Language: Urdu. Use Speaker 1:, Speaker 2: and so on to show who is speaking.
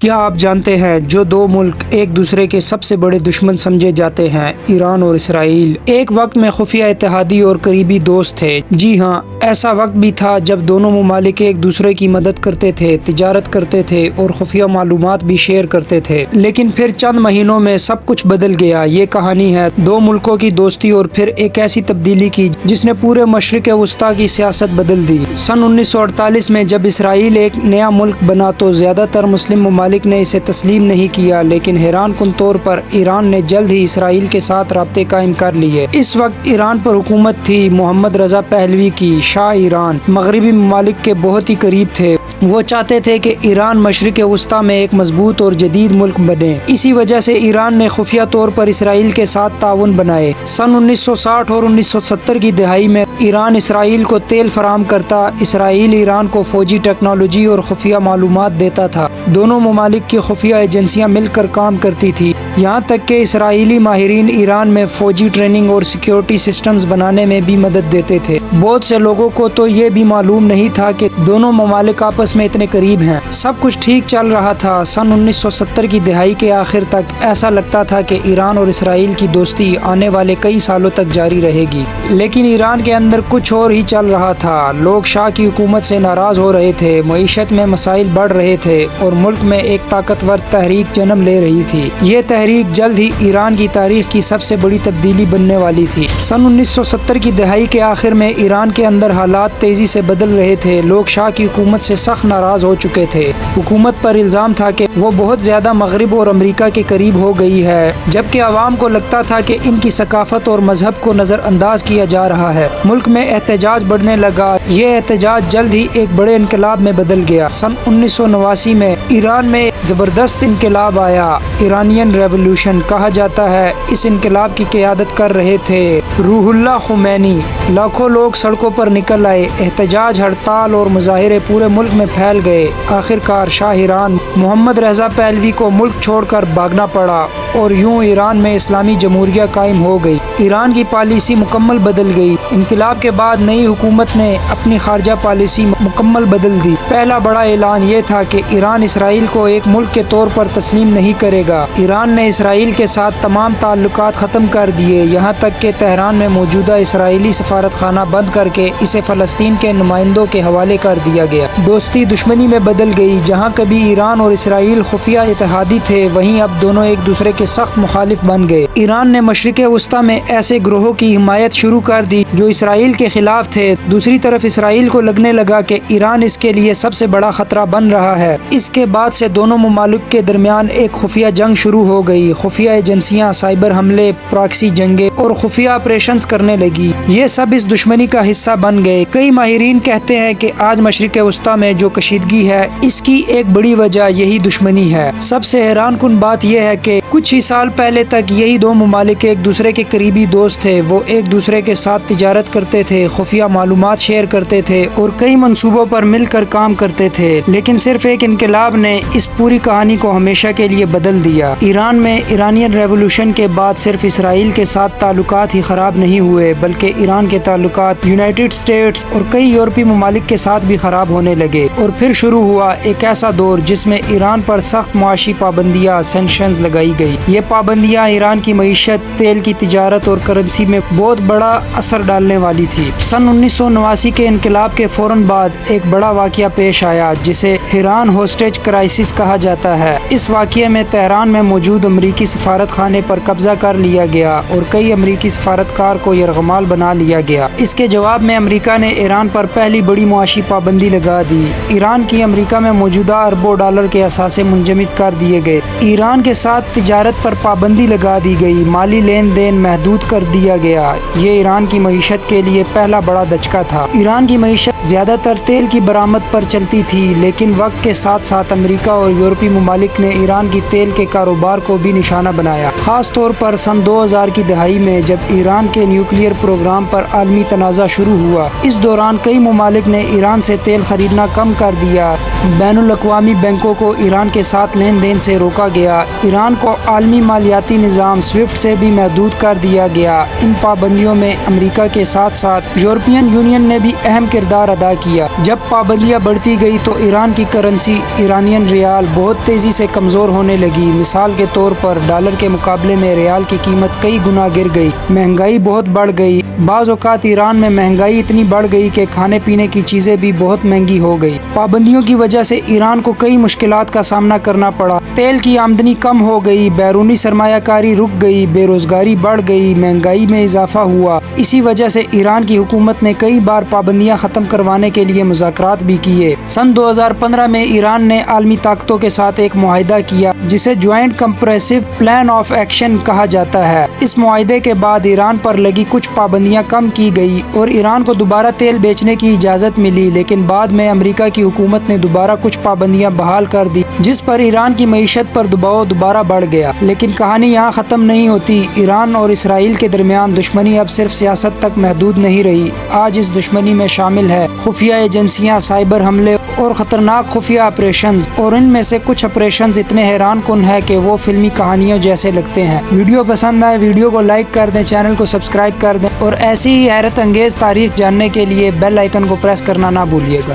Speaker 1: کیا آپ جانتے ہیں جو دو ملک ایک دوسرے کے سب سے بڑے دشمن سمجھے جاتے ہیں، ایران اور اسرائیل، ایک وقت میں خفیہ اتحادی اور قریبی دوست تھے؟ جی ہاں، ایسا وقت بھی تھا جب دونوں ممالک ایک دوسرے کی مدد کرتے تھے، تجارت کرتے تھے اور خفیہ معلومات بھی شیئر کرتے تھے۔ لیکن پھر چند مہینوں میں سب کچھ بدل گیا۔ یہ کہانی ہے دو ملکوں کی دوستی اور پھر ایک ایسی تبدیلی کی جس نے پورے مشرق وسطیٰ کی سیاست بدل دی۔ سن 1948 میں جب اسرائیل ایک نیا ملک بنا تو زیادہ تر مسلم ممالک نے اسے تسلیم نہیں کیا، لیکن حیران کن طور پر ایران نے جلد ہی اسرائیل کے ساتھ رابطے قائم کر لیے۔ اس وقت ایران پر حکومت تھی محمد رضا پہلوی کی۔ شاہ ایران مغربی ممالک کے بہت ہی قریب تھے۔ وہ چاہتے تھے کہ ایران مشرق وسطیٰ میں ایک مضبوط اور جدید ملک بنے۔ اسی وجہ سے ایران نے خفیہ طور پر اسرائیل کے ساتھ تعاون بنائے۔ سن 1960 اور 1970 کی دہائی میں ایران اسرائیل کو تیل فراہم کرتا، اسرائیل ایران کو فوجی ٹیکنالوجی اور خفیہ معلومات دیتا تھا۔ دونوں ممالک کی خفیہ ایجنسیاں مل کر کام کرتی تھی، یہاں تک کہ اسرائیلی ماہرین ایران میں فوجی ٹریننگ اور سیکیورٹی سسٹمز بنانے میں بھی مدد دیتے تھے۔ بہت سے لوگوں کو تو یہ بھی معلوم نہیں تھا کہ دونوں ممالک آپس میں اتنے قریب ہیں۔ سب کچھ ٹھیک چل رہا تھا۔ سن 1970 کی دہائی کے آخر تک ایسا لگتا تھا کہ ایران اور اسرائیل کی دوستی آنے والے کئی سالوں تک جاری رہے گی، لیکن ایران کے اندر کچھ اور ہی چل رہا تھا۔ لوگ شاہ کی حکومت سے ناراض ہو رہے تھے، معیشت میں مسائل بڑھ رہے تھے اور ملک میں ایک طاقتور تحریک جنم لے رہی تھی۔ یہ تحریک جلد ہی ایران کی تاریخ کی سب سے بڑی تبدیلی بننے والی تھی۔ سن 1970 کی دہائی کے آخر میں ایران کے اندر حالات تیزی سے بدل رہے تھے۔ لوگ شاہ کی حکومت سے سخت ناراض ہو چکے تھے۔ حکومت پر الزام تھا کہ وہ بہت زیادہ مغرب اور امریکہ کے قریب ہو گئی ہے، جبکہ عوام کو لگتا تھا کہ ان کی ثقافت اور مذہب کو نظر انداز کیا جا رہا ہے۔ ملک میں احتجاج بڑھنے لگا۔ یہ احتجاج جلد ہی ایک بڑے انقلاب میں بدل گیا۔ سن 1989 میں ایران میں زبردست انقلاب آیا، ایرانین ریولوشن کہا جاتا ہے۔ اس انقلاب کی قیادت کر رہے تھے روح اللہ خمینی۔ لاکھوں لوگ سڑکوں پر نکل آئے، احتجاج، ہڑتال اور مظاہرے پورے ملک میں پھیل گئے۔ آخرکار شاہ ایران محمد رضا پہلوی کو ملک چھوڑ کر بھاگنا پڑا اور یوں ایران میں اسلامی جمہوریہ قائم ہو گئی۔ ایران کی پالیسی مکمل بدل گئی۔ انقلاب کے بعد نئی حکومت نے اپنی خارجہ پالیسی مکمل بدل دی۔ پہلا بڑا اعلان یہ تھا کہ ایران اسرائیل کو ایک ملک کے طور پر تسلیم نہیں کرے گا۔ ایران نے اسرائیل کے ساتھ تمام تعلقات ختم کر دیے، یہاں تک کہ تہران میں موجودہ اسرائیلی سفارت خانہ بند کر کے اسے فلسطین کے نمائندوں کے حوالے کر دیا گیا۔ دوستی دشمنی میں بدل گئی۔ جہاں کبھی ایران اور اسرائیل خفیہ اتحادی تھے، وہیں اب دونوں ایک دوسرے کے سخت مخالف بن گئے۔ ایران نے مشرق وسطیٰ میں ایسے گروہوں کی حمایت شروع کر دی جو اسرائیل کے خلاف تھے۔ دوسری طرف اسرائیل کو لگنے لگا کہ ایران اس کے لیے سب سے بڑا خطرہ بن رہا ہے۔ اس کے بعد سے دونوں ممالک کے درمیان ایک خفیہ جنگ شروع ہو گئی۔ خفیہ ایجنسیاں سائبر حملے، پراکسی جنگیں اور خفیہ آپریشنز کرنے لگی۔ یہ سب اس دشمنی کا حصہ بن گئے۔ کئی ماہرین کہتے ہیں کہ آج مشرق وسطیٰ میں جو کشیدگی ہے، اس کی ایک بڑی وجہ یہی دشمنی ہے۔ سب سے حیران کن بات یہ ہے کہ کچھ ہی سال پہلے تک یہی دو ممالک ایک دوسرے کے قریبی دوست تھے۔ وہ ایک دوسرے کے ساتھ تجارت کرتے تھے، خفیہ معلومات شیئر کرتے تھے اور کئی منصوبوں پر مل کر کام کرتے تھے۔ لیکن صرف ایک انقلاب نے اس پوری کہانی کو ہمیشہ کے لیے بدل دیا۔ ایران میں ایرانین ریولوشن کے بعد صرف اسرائیل کے ساتھ تعلقات ہی خراب نہیں ہوئے، بلکہ ایران کے تعلقات یونائٹڈ اسٹیٹس اور کئی یورپی ممالک کے ساتھ بھی خراب ہونے لگے۔ اور پھر شروع ہوا ایک ایسا دور جس میں ایران پر سخت معاشی پابندیاں، سینکشنز لگائی گئی۔ یہ پابندیاں ایران کی معیشت، تیل کی تجارت اور کرنسی میں بہت بڑا اثر ڈالنے والی تھی۔ سن 1989 کے انقلاب کے فوراً بعد ایک بڑا واقعہ پیش آیا جسے ایران ہوسٹیج کرائسس کہا جاتا ہے۔ اس واقعے میں تہران میں موجود امریکی سفارت خانے پر قبضہ کر لیا گیا اور کئی امریکی سفارتکار کو یرغمال بنا لیا گیا۔ اس کے جواب میں امریکہ نے ایران پر پہلی بڑی معاشی پابندی لگا دی۔ ایران کی امریکہ میں موجودہ اربوں ڈالر کے اثاثے منجمد کر دیے گئے۔ ایران کے ساتھ تجارت پر پابندی لگا دی گئی، مالی لین دین محدود کر دیا گیا۔ یہ ایران کی معیشت کے لیے پہلا بڑا دھچکا تھا۔ ایران کی معیشت زیادہ تر تیل کی برآمد پر چلتی تھی، لیکن وقت کے ساتھ ساتھ امریکہ اور یورپی ممالک نے ایران کی تیل کے کاروبار کو بھی نشانہ بنایا۔ خاص طور پر سن 2000 کی دہائی میں جب ایران کے نیوکلیئر پروگرام پر عالمی تنازع شروع ہوا، اس دوران کئی ممالک نے ایران سے تیل خریدنا کم کر دیا۔ بین الاقوامی بینکوں کو ایران کے ساتھ لین دین سے روکا گیا۔ ایران کو عالمی مالیاتی نظام سوئفٹ سے بھی محدود کر دیا گیا۔ ان پابندیوں میں امریکہ کے ساتھ ساتھ یورپین یونین نے بھی اہم کردار ادا کیا۔ جب پابندیاں بڑھتی گئی تو ایران کی کرنسی ایرانین ریال بہت تیزی سے کمزور ہونے لگی۔ مثال کے طور پر ڈالر کے مقابلے میں ریال کی قیمت کئی گنا گر گئی، مہنگائی بہت بڑھ گئی۔ بعض اوقات ایران میں مہنگائی اتنی بڑھ گئی کہ کھانے پینے کی چیزیں بھی بہت مہنگی ہو گئی۔ پابندیوں کی وجہ سے ایران کو کئی مشکلات کا سامنا کرنا پڑا۔ تیل کی آمدنی کم ہو گئی، بیرونی سرمایہ کاری رک گئی، بے روزگاری بڑھ گئی، مہنگائی میں اضافہ ہوا۔ اسی وجہ سے ایران کی حکومت نے کئی بار پابندیاں ختم کروانے کے لیے مذاکرات بھی کیے۔ سن 2015 میں ایران نے عالمی طاقتوں کے ساتھ ایک معاہدہ کیا جسے joint compressive plan of action کہا جاتا ہے۔ اس معاہدے کے بعد ایران پر لگی کچھ پابندیاں کم کی گئی اور ایران کو دوبارہ تیل بیچنے کی اجازت ملی، لیکن بعد میں امریکہ کی حکومت نے دوبارہ کچھ پابندیاں بحال کر دی، جس پر ایران کی معیشت پر دباؤ دوبارہ بڑھ گیا۔ لیکن کہانی یہاں ختم نہیں ہوتی۔ ایران اور اسرائیل کے درمیان دشمنی اب صرف سیاست تک محدود نہیں رہی۔ آج اس دشمنی میں شامل ہے خفیہ ایجنسیاں، سائبر حملے اور خطرناک خفیہ آپریشنز، اور ان میں سے کچھ آپریشنز اتنے حیران کن ہیں کہ وہ فلمی کہانیوں جیسے لگتے ہیں۔ ویڈیو پسند آئے ویڈیو کو لائک کر دیں، چینل کو سبسکرائب کر دیں اور ایسی ہی حیرت انگیز تاریخ جاننے کے لیے بیل آئیکن کو پریس کرنا نہ بھولیے گا۔